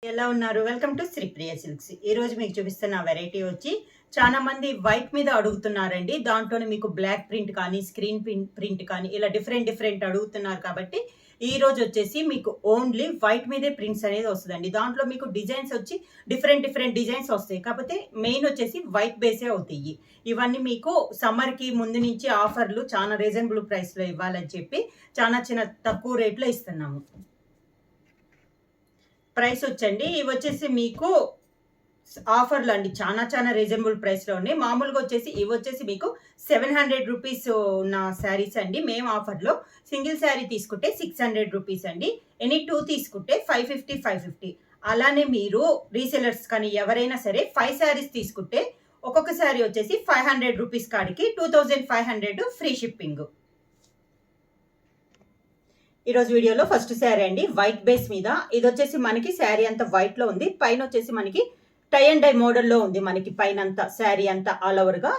ఎలా ఉన్నారు? Welcome to Sripriya silks. ఈ రోజు మీకు చూపిస్తున్న వెరైటీ వచ్చి చాలా మంది వైట్ మీద అడుగుతున్నారండి. దాంట్లోనే మీకు బ్లాక్ ప్రింట్ కానీ స్క్రీన్ ప్రింట్ కానీ ఇలా డిఫరెంట్ అడుగుతున్నారు కాబట్టి ఈ రోజు వచ్చేసి మీకు ఓన్లీ వైట్ మీదే ప్రింట్స్ అనేది వస్తుందండి. దాంట్లో మీకు డిజైన్స్ వచ్చి డిఫరెంట్ డిజైన్స్ వస్తాయి. కాకపోతే మెయిన్ వచ్చేసి వైట్ బేసే అవుతాయి. ఇవన్నీ మీకు సమ్మర్కి ముందు నుంచి ఆఫర్లు చాలా రీజనబుల్ ప్రైస్లో ఇవ్వాలని చెప్పి చాలా తక్కువ రేట్లో ఇస్తున్నాము. ప్రైస్ వచ్చండి ఇవి వచ్చేసి మీకు ఆఫర్లు అండి. చాలా రీజనబుల్ ప్రైస్లో ఉన్నాయి. మామూలుగా వచ్చేసి ఇవి వచ్చేసి మీకు 700 రూపీస్ ఉన్న శారీస్ అండి. మేము ఆఫర్లో సింగిల్ శారీ తీసుకుంటే 600 రూపీస్ అండి. ఎనీ 2 తీసుకుంటే 550. అలానే మీరు రీసెలర్స్ కానీ ఎవరైనా సరే 5 శారీస్ తీసుకుంటే ఒక్కొక్క శారీ వచ్చేసి 500 రూపీస్ కాడికి 2500 ఫ్రీ షిప్పింగ్. ఈరోజు వీడియోలో ఫస్ట్ శారీ అండి, వైట్ బేస్ మీద. ఇది వచ్చేసి మనకి శారీ అంతా వైట్ లో ఉంది. పైన వచ్చేసి మనకి టై అండ్ డై మోడల్లో ఉంది. మనకి పైన అంతా శారీ అంతా ఆల్ ఓవర్ గా.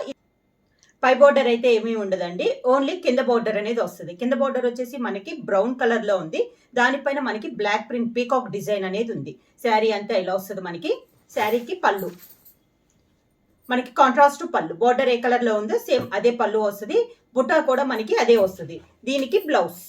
పై బోర్డర్ అయితే ఏమీ ఉండదండి, ఓన్లీ కింద బోర్డర్ అనేది వస్తుంది. కింద బోర్డర్ వచ్చేసి మనకి బ్రౌన్ కలర్ లో ఉంది. దానిపైన మనకి బ్లాక్ ప్రింట్ పీకాక్ డిజైన్ అనేది ఉంది. శారీ అంతా ఇలా వస్తుంది. మనకి శారీకి పళ్ళు మనకి కాంట్రాస్ట్ పళ్ళు, బోర్డర్ ఏ కలర్ లో ఉందో సేమ్ అదే పళ్ళు వస్తుంది. బుట్టా కూడా మనకి అదే వస్తుంది. దీనికి బ్లౌజ్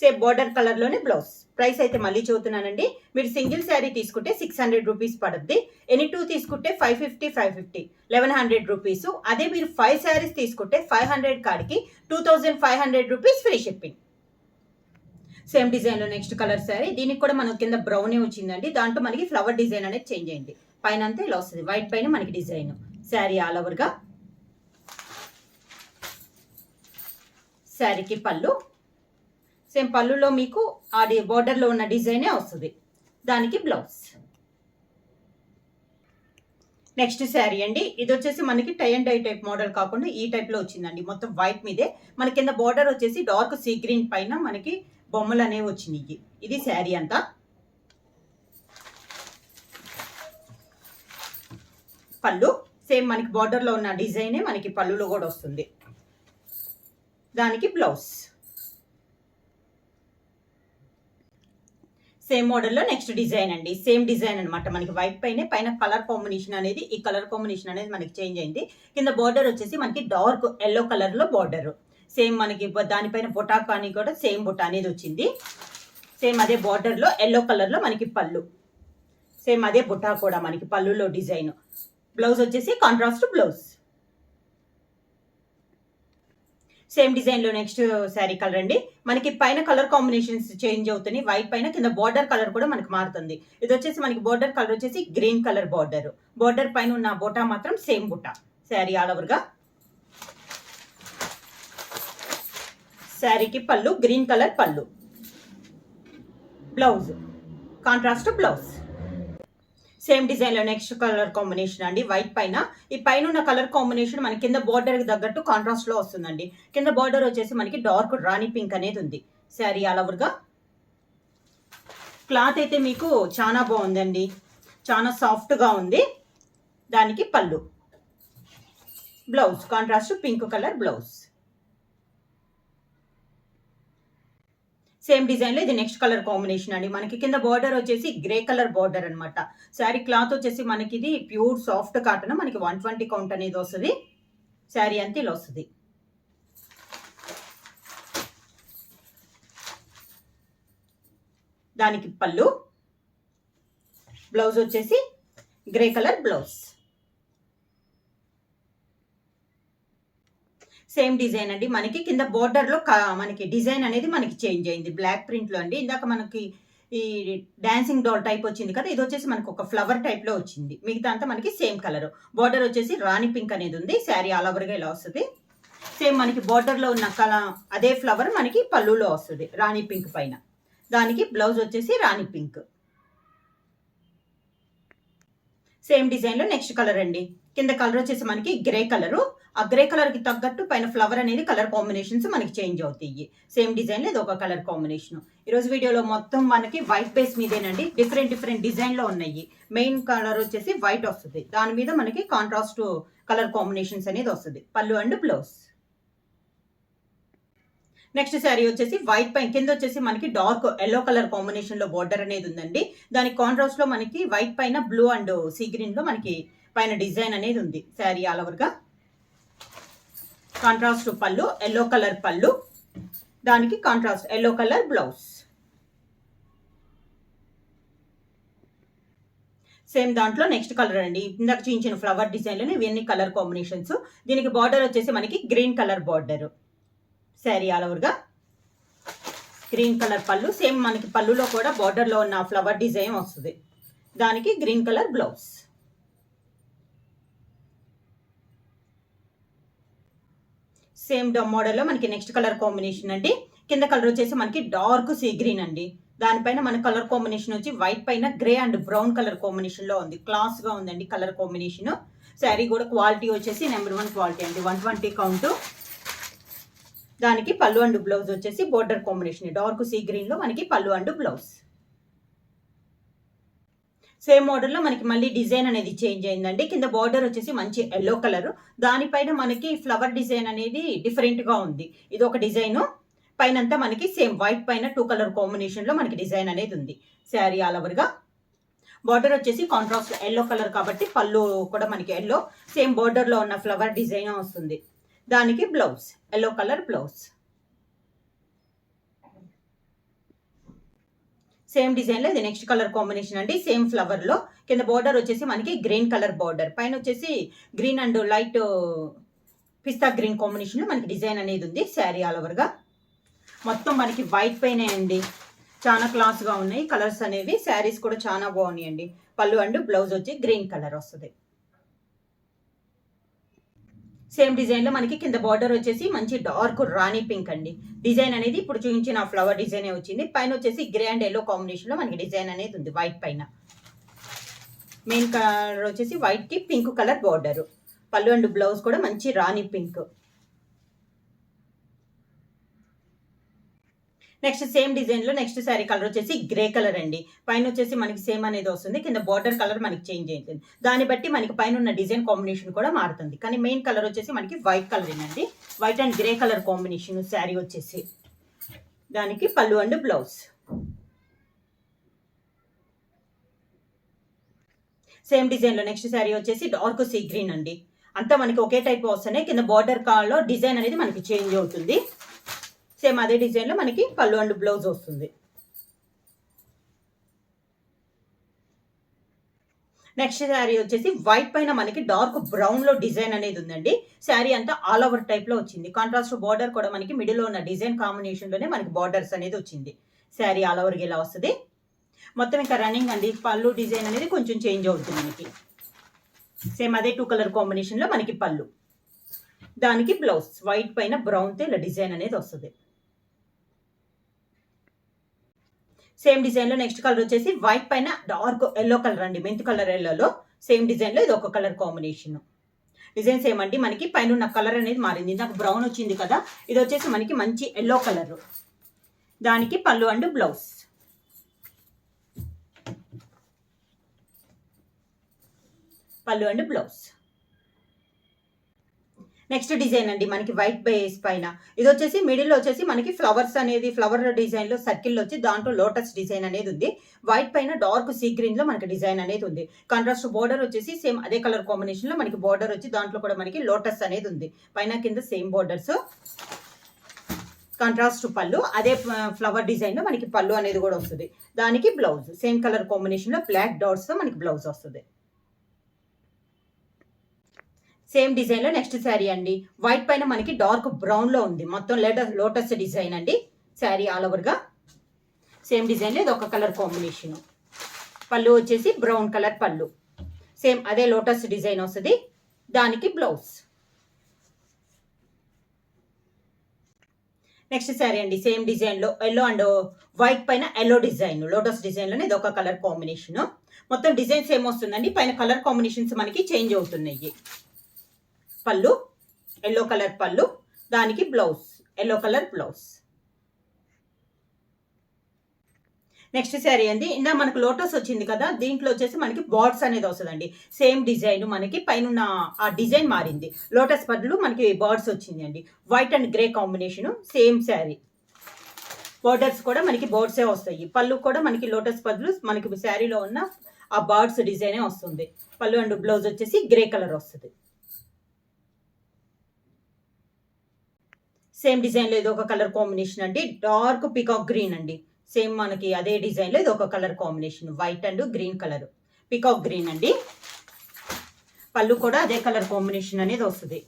సేమ్ బోర్డర్ కలర్ లోనే బ్లౌజ్. ప్రైస్ అయితే మళ్ళీ చెబుతున్నానండి, మీరు సింగిల్ శారీ తీసుకుంటే 600 రూపీస్ పడుద్ది. ఎనీ 2 తీసుకుంటే 550 1100 రూపీస్. అదే మీరు 5 శారీస్ తీసుకుంటే 500 కాడికి 2500 rupees free shipping. Same design లో నెక్స్ట్ కలర్ శారీ. దీనికి కూడా మనకి కింద బ్రౌనే వచ్చిందండి. దాంట్లో మనకి ఫ్లవర్ డిజైన్ అనేది చేంజ్ అయింది. పైన అంతా ఇలా వస్తుంది, వైట్ పైన మనకి డిజైన్. శారీ ఆల్ ఓవర్ గా. శారీకి పళ్ళు సేమ్ పళ్ళులో మీకు అది బోర్డర్లో ఉన్న డిజైనే వస్తుంది. దానికి బ్లౌజ్. నెక్స్ట్ శారీ అండి, ఇది వచ్చేసి మనకి tie and die type model కాకుండా ఈ టైప్ లో వచ్చిందండి. మొత్తం వైట్ మీదే మన కింద బోర్డర్ వచ్చేసి డార్క్ సీ గ్రీన్ పైన మనకి బొమ్మలు అనేవి వచ్చినాయి. ఇది శారీ అంతా. పళ్ళు సేమ్ మనకి బోర్డర్ లో ఉన్న డిజైనే మనకి పళ్ళులో కూడా వస్తుంది. దానికి బ్లౌజ్. సేమ్ మోడల్లో నెక్స్ట్ డిజైన్ అండి. సేమ్ డిజైన్ అనమాట. మనకి వైట్ పైన కలర్ కాంబినేషన్ అనేది, ఈ కలర్ కాంబినేషన్ అనేది మనకి చేంజ్ అయింది. కింద బోర్డర్ వచ్చేసి మనకి డార్క్ ఎల్లో కలర్ లో బోర్డర్. సేమ్ మనకి దానిపైన బొటా కానీ కూడా సేమ్ బొటా అనేది వచ్చింది. సేమ్ అదే బోర్డర్ లో ఎల్లో కలర్ లో మనకి పళ్ళు. సేమ్ అదే బొటా కూడా మనకి పళ్ళులో డిజైన్. బ్లౌజ్ వచ్చేసి కాంట్రాస్ట్ బ్లౌజ్. సేమ్ డిజైన్ లో నెక్స్ట్ శారీ కలర్ అండి. మనకి పైన కలర్ కాంబినేషన్స్ చేంజ్ అవుతున్నాయి. వైట్ పైన కింద బోర్డర్ కలర్ కూడా మనకి మారుతుంది. ఇది వచ్చేసి మనకి బోర్డర్ కలర్ వచ్చేసి గ్రీన్ కలర్ బోర్డర్. బోర్డర్ పైన ఉన్న బొటా మాత్రం సేమ్ బుట్ట. శారీ ఆల్ ఓవర్ గా. శారీకి పళ్ళు గ్రీన్ కలర్ పళ్ళు. Blouse contrast blouse. Same design లో నెక్స్ట్ కలర్ కాంబినేషన్ అండి, వైట్ పైన. ఈ పైన ఉన్న కలర్ కాంబినేషన్ మన కింద బోర్డర్ కి తగ్గట్టు కాంట్రాస్ట్ లో వస్తుందండి. కింద బోర్డర్ వచ్చేసి మనకి డార్క్ రాణి పింక్ అనేది ఉంది. శారీ ఆల్ ఓవర్ గా. క్లాత్ అయితే మీకు చాలా బాగుందండి, చాలా సాఫ్ట్ గా ఉంది. దానికి పళ్ళు. Blouse contrast pink colour blouse. Same design లో ఇది నెక్స్ట్ కలర్ కాంబినేషన్ అండి. మనకి కింద బోర్డర్ వచ్చేసి గ్రే కలర్ బోర్డర్ అనమాట. శారీ క్లాత్ వచ్చేసి మనకి ఇది ప్యూర్ సాఫ్ట్ కాటన్. మనకి 120 కౌంట్ అనేది వస్తుంది. శారీ అంతా ఇలా వస్తుంది. దానికి పళ్ళు. బ్లౌజ్ వచ్చేసి grey colour blouse. Same design అండి. మనకి కింద బోర్డర్ లో మనకి డిజైన్ అనేది మనకి చేంజ్ అయింది. బ్లాక్ ప్రింట్ లో అండి. ఇందాక మనకి ఈ డాన్సింగ్ డాల్ టైప్ వచ్చింది కదా, ఇది వచ్చేసి మనకి ఒక ఫ్లవర్ టైప్ లో వచ్చింది. మిగతా అంతా మనకి సేమ్ కలర్. బోర్డర్ వచ్చేసి రాణి పింక్ అనేది ఉంది. శారీ ఆల్ ఓవర్ గా ఇలా వస్తుంది. సేమ్ మనకి బోర్డర్ లో ఉన్న కలర్ అదే ఫ్లవర్ మనకి పళ్ళులో వస్తుంది రాణి పింక్ పైన. దానికి బ్లౌజ్ వచ్చేసి రాణి పింక్. సేమ్ డిజైన్ లో నెక్స్ట్ కలర్ అండి. కింద కలర్ వచ్చేసి మనకి గ్రే కలర్. ఆ గ్రే కలర్ కి తగ్గట్టు పైన ఫ్లవర్ అనేది కలర్ కాంబినేషన్స్ మనకి చేంజ్ అవుతాయి. సేమ్ డిజైన్ లో ఇది ఒక కలర్ కాంబినేషన్. ఈ రోజు వీడియోలో మొత్తం మనకి వైట్ బేస్ మీదేనండి. డిఫరెంట్ డిజైన్ లో ఉన్నాయి. మెయిన్ కలర్ వచ్చేసి వైట్ వస్తుంది. దాని మీద మనకి కాంట్రాస్ట్ కలర్ కాంబినేషన్స్ అనేది వస్తుంది. పళ్ళు అండ్ బ్లౌజ్. నెక్స్ట్ శారీ వచ్చేసి వైట్ పైన కింద వచ్చేసి మనకి డార్క్ ఎల్లో కలర్ కాంబినేషన్ లో బార్డర్ అనేది ఉందండి. దానికి కాంట్రాస్ట్ లో మనకి వైట్ పైన బ్లూ అండ్ సీ గ్రీన్ లో మనకి పైన డిజైన్ అనేది ఉంది. శారీ ఆల్ ఓవర్ గా కాంట్రాస్ట్ పళ్ళు, ఎల్లో కలర్ పళ్ళు, దానికి contrast yellow colour blouse. Same దాంట్లో నెక్స్ట్ కలర్ అండి. ఇందాక చూపించిన ఫ్లవర్ డిజైన్ లోనే ఇవన్నీ కలర్ కాంబినేషన్స్. దీనికి బార్డర్ వచ్చేసి మనకి green colour border. Sari all over గా గ్రీన్ కలర్ పళ్ళు. సేమ్ మనకి పళ్ళులో కూడా బార్డర్ లో ఉన్న ఫ్లవర్ డిజైన్ వస్తుంది. దానికి green colour blouse. Same model లో మనకి నెక్స్ట్ కలర్ కాంబినేషన్ అండి. కింద కలర్ వచ్చేసి మనకి డార్క్ సీ గ్రీన్ అండి. దానిపైన మన కలర్ కాంబినేషన్ వచ్చి వైట్ పైన grey and brown colour combination లో ఉంది. క్లాస్ గా ఉందండి కలర్ కాంబినేషన్. శారీ కూడా క్వాలిటీ వచ్చేసి నెంబర్ 1 క్వాలిటీ అండి. 120 కౌంట్. దానికి పళ్ళు అండ్ బ్లౌజ్ వచ్చేసి border combination dark sea green లో మనకి పళ్ళు అండ్ బ్లౌజ్. సేమ్ మోడల్ లో మనకి మళ్ళీ డిజైన్ అనేది చేంజ్ అయిందండి. కింద బార్డర్ వచ్చేసి మంచి ఎల్లో కలర్, దానిపైన మనకి ఫ్లవర్ డిజైన్ అనేది డిఫరెంట్ గా ఉంది. ఇది ఒక డిజైన్. పైన అంతా మనకి సేమ్ వైట్ పైన 2 కలర్ కాంబినేషన్ లో మనకి డిజైన్ అనేది ఉంది. శారీ ఆల్ ఓవర్ గా బార్డర్ వచ్చేసి కాంట్రాస్ట్ ఎల్లో కలర్ కాబట్టి పళ్ళు కూడా మనకి ఎల్లో, సేమ్ బార్డర్ లో ఉన్న ఫ్లవర్ డిజైన్ వస్తుంది. దానికి blouse yellow colour blouse. Same design లో ఇది నెక్స్ట్ కలర్ కాంబినేషన్ అండి. సేమ్ ఫ్లవర్ లో కింద బార్డర్ వచ్చేసి మనకి గ్రీన్ కలర్ బార్డర్, పైన వచ్చేసి green and light pista green combination లో మనకి డిజైన్ అనేది ఉంది. శారీ ఆల్ ఓవర్ గా మొత్తం మనకి వైట్ పైన అండి. చాలా క్లాస్ గా ఉన్నాయి కలర్స్ అనేవి. శారీస్ కూడా చాలా బాగున్నాయండి. పళ్ళు అండ్ బ్లౌజ్ వచ్చి గ్రీన్ కలర్ వస్తుంది. సేమ్ డిజైన్ లో మనకి కింద బార్డర్ వచ్చేసి మంచి డార్క్ రాణి పింక్ అండి. డిజైన్ అనేది ఇప్పుడు చూపించిన ఫ్లవర్ డిజైన్ వచ్చింది. పైన వచ్చేసి గ్రే అండ్ ఎల్లో కాంబినేషన్ లో మనకి డిజైన్ అనేది ఉంది వైట్ పైన. మెయిన్ కలర్ వచ్చేసి వైట్ కి పింక్ కలర్ బార్డర్. పళ్ళు అండ్ బ్లౌజ్ కూడా మంచి రాణి పింక్. నెక్స్ట్ సేమ్ డిజైన్ లో నెక్స్ట్ శారీ కలర్ వచ్చేసి గ్రే కలర్ అండి. పైన వచ్చేసి మనకి సేమ్ అనేది వస్తుంది. కింద బార్డర్ కలర్ మనకి చేంజ్ అవుతుంది. దాన్ని బట్టి మనకి పైన ఉన్న డిజైన్ కాంబినేషన్ కూడా మారుతుంది. కానీ మెయిన్ కలర్ వచ్చేసి మనకి వైట్ కలర్ అండి. White and grey colour combination sari వచ్చేసి. దానికి పళ్ళు అండ్ బ్లౌజ్. సేమ్ డిజైన్ లో నెక్స్ట్ శారీ వచ్చేసి డార్క్ సీ గ్రీన్ అండి. అంతా మనకి ఒకే టైప్ వస్తున్నాయి. కింద బార్డర్ కాల్లో డిజైన్ అనేది మనకి చేంజ్ అవుతుంది. సేమ్ అదే డిజైన్ లో మనకి పళ్ళు అండ్ బ్లౌజ్ వస్తుంది. నెక్స్ట్ శారీ వచ్చేసి వైట్ పైన మనకి డార్క్ బ్రౌన్ లో డిజైన్ అనేది ఉందండి. శారీ అంతా ఆల్ ఓవర్ టైప్ లో వచ్చింది. కాంట్రాస్ట్ బార్డర్ కూడా మనకి మిడిల్ లో ఉన్న డిజైన్ కాంబినేషన్ లోనే మనకి బార్డర్స్ అనేది వచ్చింది. శారీ ఆల్ ఓవర్ ఇలా వస్తుంది. మొత్తం ఇంకా రన్నింగ్ అండి. పళ్ళు డిజైన్ అనేది కొంచెం చేంజ్ అవుతుంది మనకి. సేమ్ అదే 2 కలర్ కాంబినేషన్ లో మనకి పళ్ళు, దానికి బ్లౌజ్ వైట్ పైన బ్రౌన్ తో ఇలా డిజైన్ అనేది వస్తుంది. సేమ్ డిజైన్ లో నెక్స్ట్ కలర్ వచ్చేసి వైట్ పైన డార్క్ ఎల్లో కలర్ అండి. మెంత్ కలర్ ఎల్లోలో సేమ్ డిజైన్ లో ఇది ఒక కలర్ కాంబినేషన్. డిజైన్ సేమ్ అండి. మనకి పైన ఉన్న కలర్ అనేది మారింది. ఇందాక బ్రౌన్ వచ్చింది కదా, ఇది వచ్చేసి మనకి మంచి ఎల్లో కలర్. దానికి పళ్ళు అండ్ బ్లౌజ్. పళ్ళు అండ్ బ్లౌజ్. నెక్స్ట్ డిజైన్ అండి మనకి వైట్ బేస్ పైన. ఇది వచ్చేసి మిడిల్ వచ్చేసి మనకి ఫ్లవర్స్ అనేది ఫ్లవర్ డిజైన్ లో సర్కిల్ వచ్చి దాంట్లో లోటస్ డిజైన్ అనేది ఉంది. వైట్ పైన డార్క్ సీ గ్రీన్ లో మనకి డిజైన్ అనేది ఉంది. కాంట్రాస్ట్ బోర్డర్ వచ్చేసి సేమ్ అదే కలర్ కాంబినేషన్ లో మనకి బోర్డర్ వచ్చి దాంట్లో కూడా మనకి లోటస్ అనేది ఉంది. పైన కింద సేమ్ బోర్డర్స్. కాంట్రాస్ట్ పళ్ళు, అదే ఫ్లవర్ డిజైన్ లో మనకి పళ్ళు అనేది కూడా వస్తుంది. దానికి బ్లౌజ్ సేమ్ కలర్ కాంబినేషన్ లో బ్లాక్ డాట్స్ తో మనకి బ్లౌజ్ వస్తుంది. సేమ్ డిజైన్ లో నెక్స్ట్ శారీ అండి. వైట్ పైన మనకి డార్క్ బ్రౌన్ లో ఉంది. మొత్తం లోటస్ డిజైన్ అండి. శారీ ఆల్ ఓవర్ గా సేమ్ డిజైన్ లో ఇది ఒక కలర్ కాంబినేషన్. పళ్ళు వచ్చేసి బ్రౌన్ కలర్ పళ్ళు. సేమ్ అదే లోటస్ డిజైన్ వస్తుంది. దానికి బ్లౌజ్. నెక్స్ట్ శారీ అండి. సేమ్ డిజైన్ లో ఎల్లో అండ్ వైట్ పైన ఎల్లో డిజైన్ లోటస్ డిజైన్ లోనే ఇది ఒక కలర్ కాంబినేషన్. మొత్తం డిజైన్ సేమ్ వస్తుందండి. పైన కలర్ కాంబినేషన్స్ మనకి చేంజ్ అవుతున్నాయి. పళ్ళు ఎల్లో కలర్ పళ్ళు, దానికి blouse yellow colour blouse. Next sari అండి, ఇందా మనకు లోటస్ వచ్చింది కదా, దీంట్లో వచ్చేసి మనకి బార్డ్స్ అనేది వస్తుందండి. సేమ్ డిజైన్ మనకి పైన ఆ డిజైన్ మారింది. లోటస్ బదులు మనకి బార్డ్స్ వచ్చింది అండి. White and grey combination, same sari. Borders కూడా మనకి బోర్డ్సే వస్తాయి. పళ్ళు కూడా మనకి లోటస్ బదులు మనకి శారీలో ఉన్న ఆ బర్డ్స్ డిజైనే వస్తుంది. పళ్ళు అండ్ బ్లౌజ్ వచ్చేసి గ్రే కలర్ వస్తుంది. సేమ్ డిజైన్ లో ఇది ఒక కలర్ కాంబినేషన్ అండి, డార్క్ పికాక్ గ్రీన్ అండి. సేమ్ మనకి అదే డిజైన్ లో ఇది ఒక colour combination, white and green colour, peacock green అండి. పళ్ళు కూడా అదే కలర్ కాంబినేషన్ అనేది వస్తుంది.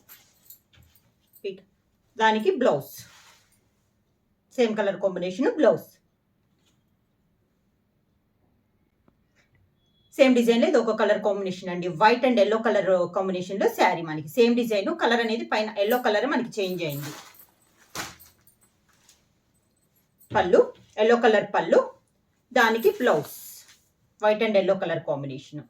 దానికి blouse same colour combination, blouse same design లో ఇది ఒక కలర్ కాంబినేషన్ అండి. White and yellow colour combination లో శారీ మనకి సేమ్ డిజైన్, కలర్ అనేది పైన ఎల్లో కలర్ మనకి చేంజ్ అయింది. పళ్ళు ఎల్లో కలర్ పళ్ళు, దానికి blouse white and yellow colour combination.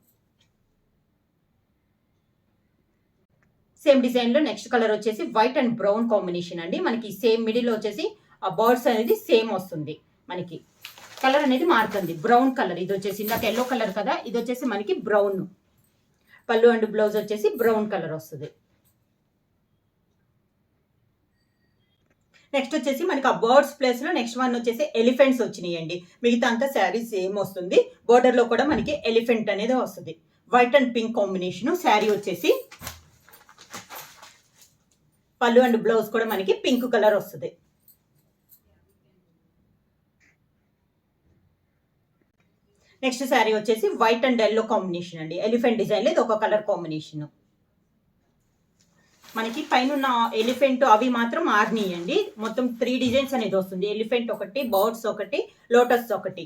Same design లో నెక్స్ట్ కలర్ వచ్చేసి వైట్ అండ్ బ్రౌన్ కాంబినేషన్ అండి. మనకి సేమ్ మిడిల్ వచ్చేసి ఆ బర్డ్స్ అనేది సేమ్ వస్తుంది. మనకి కలర్ అనేది మారుతుంది, బ్రౌన్ కలర్. ఇది వచ్చేసి ఇందాక ఎల్లో కలర్ కదా, ఇది వచ్చేసి మనకి బ్రౌన్. పళ్ళు అండ్ బ్లౌజ్ వచ్చేసి బ్రౌన్ కలర్ వస్తుంది. నెక్స్ట్ వచ్చేసి మనకి ఆ బర్డ్స్ ప్లేస్ లో నెక్స్ట్ వన్ వచ్చేసి ఎలిఫెంట్స్ వచ్చినాయండి. మిగతా అంతా శారీ సేమ్ వస్తుంది. బోర్డర్ లో కూడా మనకి ఎలిఫెంట్ అనేది వస్తుంది. White and pink combination sari వచ్చేసి. పళ్ళు అండ్ బ్లౌజ్ కూడా మనకి పింక్ కలర్ వస్తుంది. నెక్స్ట్ శారీ వచ్చేసి వైట్ అండ్ ఎల్లో కాంబినేషన్ అండి. ఎలిఫెంట్ డిజైన్ లో ఇది ఒక కలర్ కాంబినేషన్. మనకి పైన ఎలిఫెంట్ అవి మాత్రం మారినాయండి. మొత్తం 3 డిజైన్స్ అనేది వస్తుంది. ఎలిఫెంట్ ఒకటి, బర్డ్స్ ఒకటి, లోటస్ ఒకటి.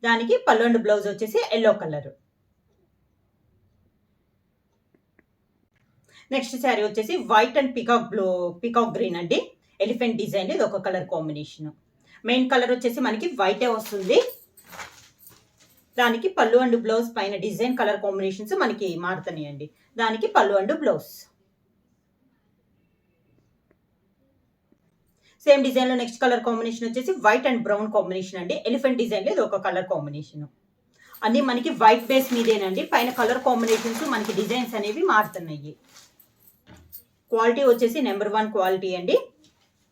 దానికి పళ్ళు అండ్ బ్లౌజ్ వచ్చేసి ఎల్లో కలర్. నెక్స్ట్ శారీ వచ్చేసి వైట్ అండ్ పికాక్ గ్రీన్ అండి. ఎలిఫెంట్ డిజైన్ ఇది ఒక కలర్ కాంబినేషన్. మెయిన్ కలర్ వచ్చేసి మనకి వైటే వస్తుంది. దానికి పళ్ళు అండ్ బ్లౌజ్ పైన డిజైన్ కలర్ కాంబినేషన్స్ మనకి మారుతున్నాయండి. దానికి పళ్ళు అండ్ బ్లౌజ్ సేమ్ డిజైన్ లో నెక్స్ట్ కలర్ కాంబినేషన్ వచ్చేసి వైట్ అండ్ బ్రౌన్ కాంబినేషన్ అండి. ఎలిఫెంట్ డిజైన్ లో ఇది ఒక కలర్ కాంబినేషన్. అన్ని మనకి వైట్ బేస్ మీదేనండి. పైన కలర్ కాంబినేషన్స్ మనకి డిజైన్స్ అనేవి మారుతున్నాయి. క్వాలిటీ వచ్చేసి నెంబర్ 1 క్వాలిటీ అండి.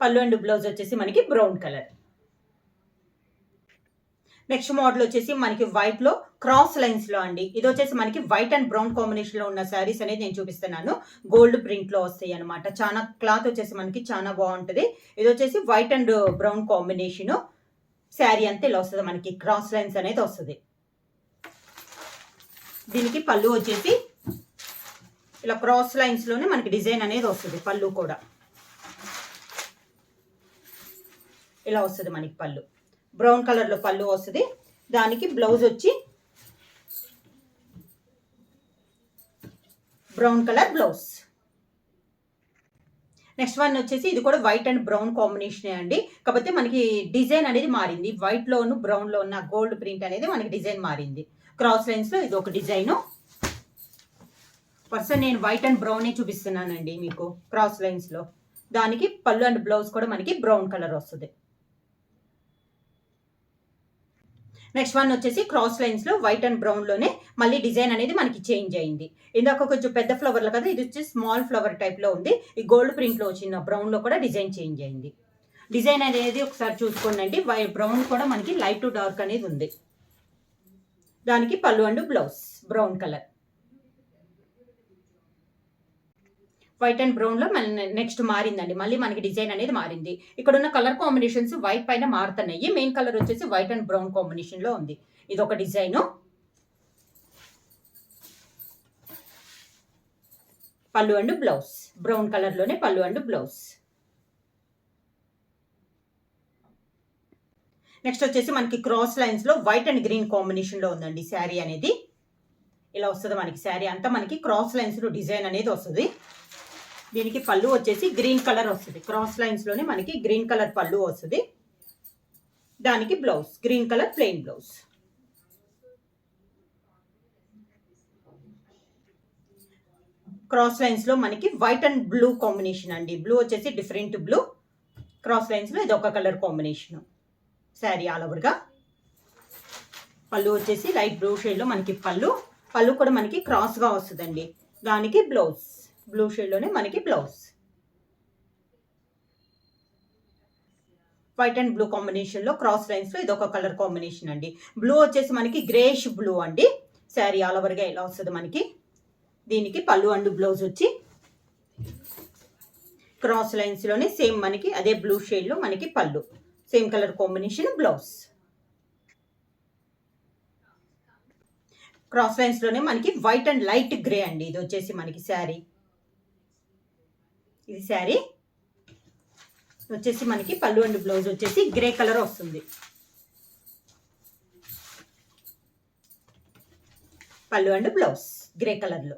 పళ్ళు అండ్ బ్లౌజ్ వచ్చేసి మనకి బ్రౌన్ కలర్. నెక్స్ట్ మోడల్ వచ్చేసి మనకి వైట్ లో క్రాస్ లైన్స్ లో అండి. ఇది వచ్చేసి మనకి వైట్ అండ్ బ్రౌన్ కాంబినేషన్ లో ఉన్న శారీస్ అనేది నేను చూపిస్తున్నాను. గోల్డ్ ప్రింట్ లో వస్తాయి అనమాట. చాలా క్లాత్ వచ్చేసి మనకి చాలా బాగుంటది. ఇది వచ్చేసి white and brown combination sari అంతా ఇలా వస్తుంది. మనకి క్రాస్ లైన్స్ అనేది వస్తుంది. దీనికి పళ్ళు వచ్చేసి ఇలా క్రాస్ లైన్స్ లోనే మనకి డిజైన్ అనేది వస్తుంది. పళ్ళు కూడా ఇలా వస్తుంది మనకి. పళ్ళు బ్రౌన్ కలర్ లో పళ్ళు వస్తుంది. దానికి బ్లౌజ్ వచ్చి brown colour blouse. Next one వచ్చేసి ఇది కూడా వైట్ అండ్ బ్రౌన్ కాంబినేషన్ అండి. కాకపోతే మనకి డిజైన్ అనేది మారింది. వైట్ లోను బ్రౌన్ లో ఉన్న గోల్డ్ ప్రింట్ అనేది మనకి డిజైన్ మారింది. క్రాస్ లైన్స్ లో ఇది ఒక డిజైన్. పర్సన్ నేను వైట్ అండ్ బ్రౌన్ చూపిస్తున్నానండి మీకు క్రాస్ లైన్స్ లో. దానికి పళ్ళు అండ్ బ్లౌజ్ కూడా మనకి బ్రౌన్ కలర్ వస్తుంది. నెక్స్ట్ వన్ వచ్చేసి క్రాస్ లైన్స్ లో వైట్ అండ్ బ్రౌన్ లోనే మళ్ళీ డిజైన్ అనేది మనకి చేంజ్ అయింది. ఇందాక కొంచెం పెద్ద ఫ్లవర్లు కదా, ఇది వచ్చి స్మాల్ ఫ్లవర్ టైప్ లో ఉంది. ఈ గోల్డ్ ప్రింట్ లో వచ్చిన బ్రౌన్ లో కూడా డిజైన్ చేంజ్ అయింది. డిజైన్ అనేది ఒకసారి చూసుకోండి. బ్రౌన్ కూడా మనకి లైట్ టు డార్క్ అనేది ఉంది. దానికి పళ్ళు and blouse brown colour. White and brown లో నెక్స్ట్ మారిందండి. మళ్ళీ మనకి డిజైన్ అనేది మారింది. ఇక్కడ ఉన్న కలర్ కాంబినేషన్స్ వైట్ పైన మారుతున్నాయి. మెయిన్ కలర్ వచ్చేసి వైట్ అండ్ బ్రౌన్ కాంబినేషన్ లో ఉంది. ఇది ఒక డిజైన్. పళ్ళు అండ్ బ్లౌజ్ బ్రౌన్ కలర్ లోనే పళ్ళు అండ్ బ్లౌజ్. నెక్స్ట్ వచ్చేసి మనకి క్రాస్ లైన్స్ లో వైట్ అండ్ గ్రీన్ కాంబినేషన్ లో ఉందండి శారీ అనేది. ఇలా వస్తుంది మనకి శారీ అంతా. మనకి క్రాస్ లైన్స్ లో డిజైన్ అనేది వస్తుంది. దీనికి పళ్ళు వచ్చేసి గ్రీన్ కలర్ వస్తుంది. క్రాస్ లైన్స్ లోనే మనకి గ్రీన్ కలర్ పళ్ళు వస్తుంది. దానికి blouse green colour plain blouse. Cross lines లో మనకి వైట్ అండ్ బ్లూ కాంబినేషన్ అండి. బ్లూ వచ్చేసి డిఫరెంట్ బ్లూ. క్రాస్ లైన్స్ లో ఇది ఒక colour combination sari all over గా. పళ్ళు వచ్చేసి లైట్ బ్లూ షేడ్లో మనకి పళ్ళు కూడా మనకి క్రాస్గా వస్తుందండి. దానికి బ్లౌజ్ బ్లూ షేడ్లోనే మనకి బ్లౌజ్. వైట్ అండ్ బ్లూ కాంబినేషన్లో క్రాస్ లైన్స్లో ఇది ఒక కలర్ కాంబినేషన్ అండి. బ్లూ వచ్చేసి మనకి గ్రేష్ బ్లూ అండి. శారీ ఆల్ ఓవర్గా ఇలా వస్తుంది మనకి. దీనికి పళ్ళు అండ్ బ్లౌజ్ వచ్చి క్రాస్ లైన్స్లోనే సేమ్ మనకి అదే బ్లూ షేడ్లో మనకి పళ్ళు, same colour combination blouse. Cross లైన్స్లోనే మనకి వైట్ అండ్ లైట్ గ్రే అండి. ఇది వచ్చేసి మనకి శారీ, ఇది శారీ వచ్చేసి మనకి పళ్ళు అండ్ బ్లౌజ్ వచ్చేసి గ్రే కలర్ వస్తుంది. పళ్ళు అండ్ బ్లౌజ్ గ్రే కలర్లో.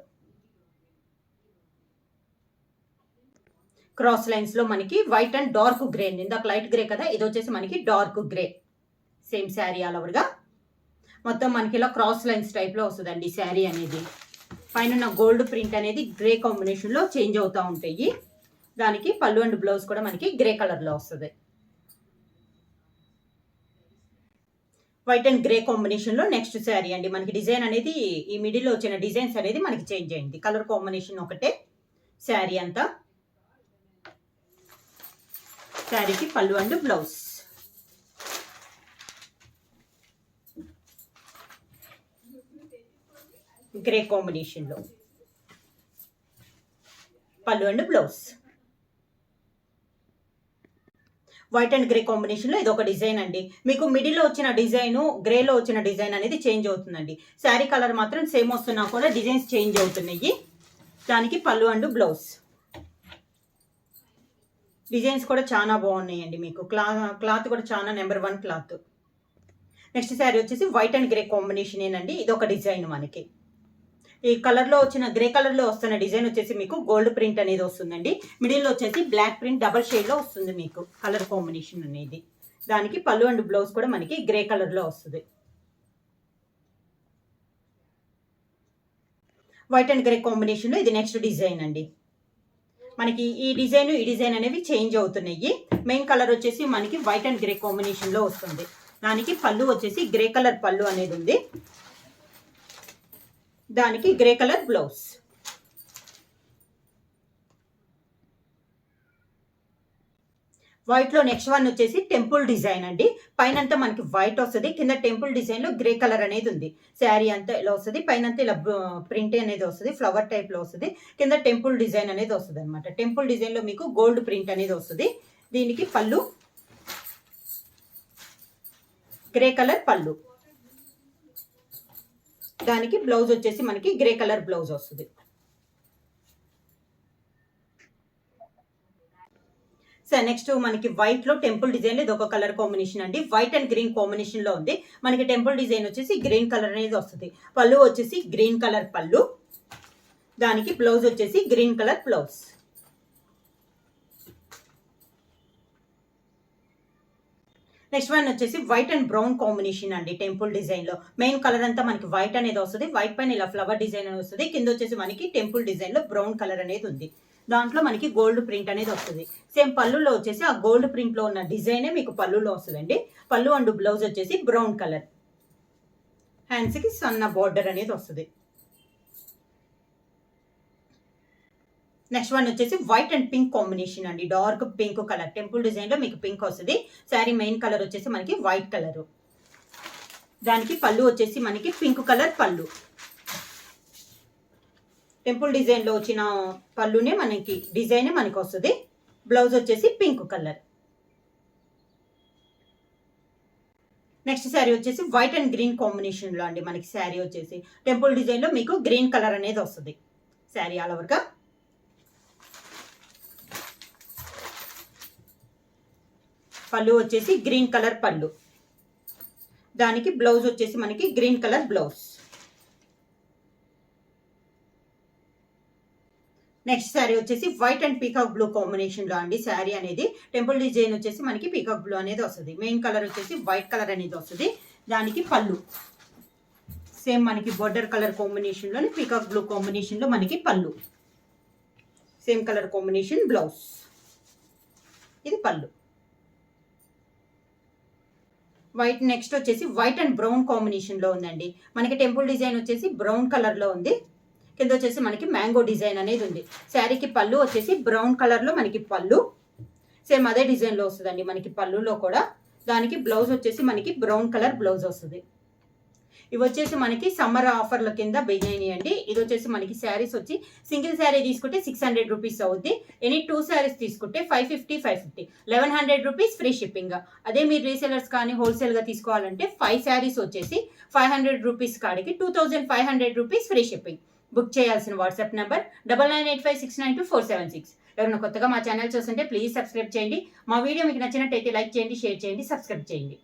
క్రాస్ లైన్స్లో మనకి వైట్ అండ్ డార్క్ గ్రే అండి. ఇందాక లైట్ గ్రే కదా, ఇది వచ్చేసి మనకి dark grey. Same sari all ఓవర్గా మొత్తం మనకి ఇలా క్రాస్ లైన్స్ టైప్లో వస్తుందండి శారీ అనేది. పైన గోల్డ్ ప్రింట్ అనేది గ్రే కాంబినేషన్లో చేంజ్ అవుతూ ఉంటాయి. దానికి పళ్ళు అండ్ బ్లౌజ్ కూడా మనకి గ్రే కలర్లో వస్తుంది. వైట్ అండ్ గ్రే కాంబినేషన్లో నెక్స్ట్ శారీ అండి. మనకి డిజైన్ అనేది ఈ మిడిల్లో వచ్చిన డిజైన్స్ అనేది మనకి చేంజ్ అయింది. కలర్ కాంబినేషన్ ఒకటే శారీ అంతా. శారీకి పళ్ళు అండ్ బ్లౌజ్. గ్రే కాంబినేషన్లో పళ్ళు and blouse. White and grey కాంబినేషన్లో ఇది ఒక డిజైన్ అండి. మీకు మిడిల్లో వచ్చిన డిజైను గ్రేలో వచ్చిన డిజైన్ అనేది చేంజ్ అవుతుందండి. శారీ కలర్ మాత్రం సేమ్ వస్తున్నా కూడా డిజైన్స్ చేంజ్ అవుతున్నాయి. దానికి పళ్ళు అండ్ బ్లౌజ్. డిజైన్స్ కూడా చాలా బాగున్నాయండి. మీకు క్లాత్ కూడా చాలా నెంబర్ 1 క్లాత్. నెక్స్ట్ శారీ వచ్చేసి వైట్ అండ్ గ్రే కాంబినేషన్ ఏనండి. ఇది ఒక డిజైన్ మనకి. ఈ కలర్లో వచ్చిన గ్రే కలర్లో వస్తున్న డిజైన్ వచ్చేసి మీకు గోల్డ్ ప్రింట్ అనేది వస్తుందండి. మిడిల్లో వచ్చేసి బ్లాక్ ప్రింట్ డబల్ షేడ్లో వస్తుంది మీకు కలర్ కాంబినేషన్ అనేది. దానికి పళ్ళు అండ్ బ్లౌజ్ కూడా మనకి గ్రే కలర్లో వస్తుంది. వైట్ అండ్ గ్రే కాంబినేషన్లో ఇది నెక్స్ట్ డిజైన్ అండి. మనకి ఈ డిజైన్ అనేవి చేంజ్ అవుతున్నాయి. మెయిన్ కలర్ వచ్చేసి మనకి వైట్ అండ్ గ్రే కాంబినేషన్లో వస్తుంది. దానికి పళ్ళు వచ్చేసి గ్రే కలర్ పళ్ళు అనేది ఉంది. దానికి గ్రే కలర్ బ్లౌజ్. వైట్లో నెక్స్ట్ వన్ వచ్చేసి టెంపుల్ డిజైన్ అండి. పైనంతా మనకి వైట్ వస్తుంది, కింద టెంపుల్ డిజైన్లో గ్రే కలర్ అనేది ఉంది. శారీ అంతా ఇలా వస్తుంది, పైనంతా ఇలా ప్రింట్ అనేది వస్తుంది, ఫ్లవర్ టైప్లో వస్తుంది. కింద టెంపుల్ డిజైన్ అనేది వస్తుంది అనమాట. టెంపుల్ డిజైన్లో మీకు గోల్డ్ ప్రింట్ అనేది వస్తుంది. దీనికి పళ్ళు గ్రే కలర్ పళ్ళు. దానికి బ్లౌజ్ వచ్చేసి మనకి గ్రే కలర్ బ్లౌజ్ వస్తుంది. సార్ నెక్స్ట్ మనకి వైట్ లో టెంపుల్ డిజైన్ ఇది ఒక కలర్ కాంబినేషన్ అండి. వైట్ అండ్ గ్రీన్ కాంబినేషన్ లో ఉంది. మనకి టెంపుల్ డిజైన్ వచ్చేసి గ్రీన్ కలర్ అనేది వస్తుంది. పళ్ళు వచ్చేసి గ్రీన్ కలర్ పళ్ళు. దానికి బ్లౌజ్ వచ్చేసి green colour blouse. Next one వచ్చేసి వైట్ అండ్ బ్రౌన్ కాంబినేషన్ అండి. టెంపుల్ డిజైన్ లో మెయిన్ కలర్ అంతా మనకి వైట్ అనేది వస్తుంది. వైట్ పైన ఇలా ఫ్లవర్ డిజైన్ అనేది వస్తుంది. కింద వచ్చేసి మనకి టెంపుల్ డిజైన్ లో బ్రౌన్ కలర్ అనేది ఉంది. దాంట్లో మనకి గోల్డ్ ప్రింట్ అనేది వస్తుంది. సేమ్ పళ్ళులో వచ్చేసి ఆ గోల్డ్ ప్రింట్ లో ఉన్న డిజైనే మీకు పళ్ళులో వస్తుందండి. పళ్ళు అండ్ బ్లౌజ్ వచ్చేసి బ్రౌన్ కలర్. హ్యాండ్స్ కి సన్న బార్డర్ అనేది వస్తుంది. నెక్స్ట్ వన్ వచ్చేసి వైట్ అండ్ పింక్ కాంబినేషన్ అండి. Dark pink colour temple design లో మీకు పింక్ వస్తుంది. శారీ మెయిన్ కలర్ వచ్చేసి మనకి వైట్ కలర్. దానికి పళ్ళు వచ్చేసి మనకి పింక్ కలర్ పళ్ళు. టెంపుల్ డిజైన్ లో వచ్చిన పళ్ళునే మనకి డిజైన్ మనకి వస్తుంది. బ్లౌజ్ వచ్చేసి పింక్ కలర్. నెక్స్ట్ శారీ వచ్చేసి వైట్ అండ్ గ్రీన్ కాంబినేషన్ లో అండి. మనకి శారీ వచ్చేసి టెంపుల్ డిజైన్ లో మీకు గ్రీన్ కలర్ అనేది వస్తుంది. శారీ ఆల్ ఓవర్ గా పళ్ళు వచ్చేసి గ్రీన్ కలర్ పళ్ళు. దానికి బ్లౌజ్ వచ్చేసి మనకి green colour blouse. Next sari వచ్చేసి white and peacock blue combination లో అండి. శారీ అనేది టెంపుల్ డిజైన్ వచ్చేసి మనకి పీకాక్ బ్లూ అనేది వస్తుంది. మెయిన్ కలర్ వచ్చేసి వైట్ కలర్ అనేది వస్తుంది. దానికి పళ్ళు సేమ్ మనకి బోర్డర్ కలర్ కాంబినేషన్ లోని పీకాక్ బ్లూ కాంబినేషన్ లో మనకి పళ్ళు. Same colour combination blouse. ఇది పళ్ళు. వైట్ నెక్స్ట్ వచ్చేసి వైట్ అండ్ బ్రౌన్ కాంబినేషన్లో ఉందండి. మనకి టెంపుల్ డిజైన్ వచ్చేసి బ్రౌన్ కలర్లో ఉంది. కింద వచ్చేసి మనకి మ్యాంగో డిజైన్ అనేది ఉంది. శారీకి పళ్ళు వచ్చేసి బ్రౌన్ కలర్లో మనకి పళ్ళు సేమ్ అదే డిజైన్లో వస్తుందండి. మనకి పళ్ళులో కూడా దానికి బ్లౌజ్ వచ్చేసి మనకి బ్రౌన్ కలర్ బ్లౌజ్ వస్తుంది. ఇవి వచ్చేసి మనకి సమ్మర్ ఆఫర్ల కింద బిర్యానీ అండి. ఇది వచ్చేసి మనకి శారీస్ వచ్చి సింగిల్ శారీ తీసుకుంటే 600 రూపీస్ అవుద్ది. ఎనీ 2 శారీస్ తీసుకుంటే 550 1100 రూపీస్ ఫ్రీ షిప్పింగ్. అదే మీరు రీసెలర్స్ కానీ హోల్సేల్గా తీసుకోవాలంటే 5 శారీస్ వచ్చేసి 500 రూపీస్ కాడికి 2500 రూపీస్ ఫ్రీ షిప్పింగ్. బుక్ చేయాల్సిన వాట్సాప్ నెంబర్ 9985692476. ఎవరైనా కొత్తగా మా ఛానల్ చూస్తుంటే ప్లీజ్ సబ్స్క్రైబ్ చేయండి. మా వీడియో మీకు నచ్చినట్టయితే లైక్ చేయండి, షేర్ చేయండి, సబ్స్క్రైబ్ చేయండి.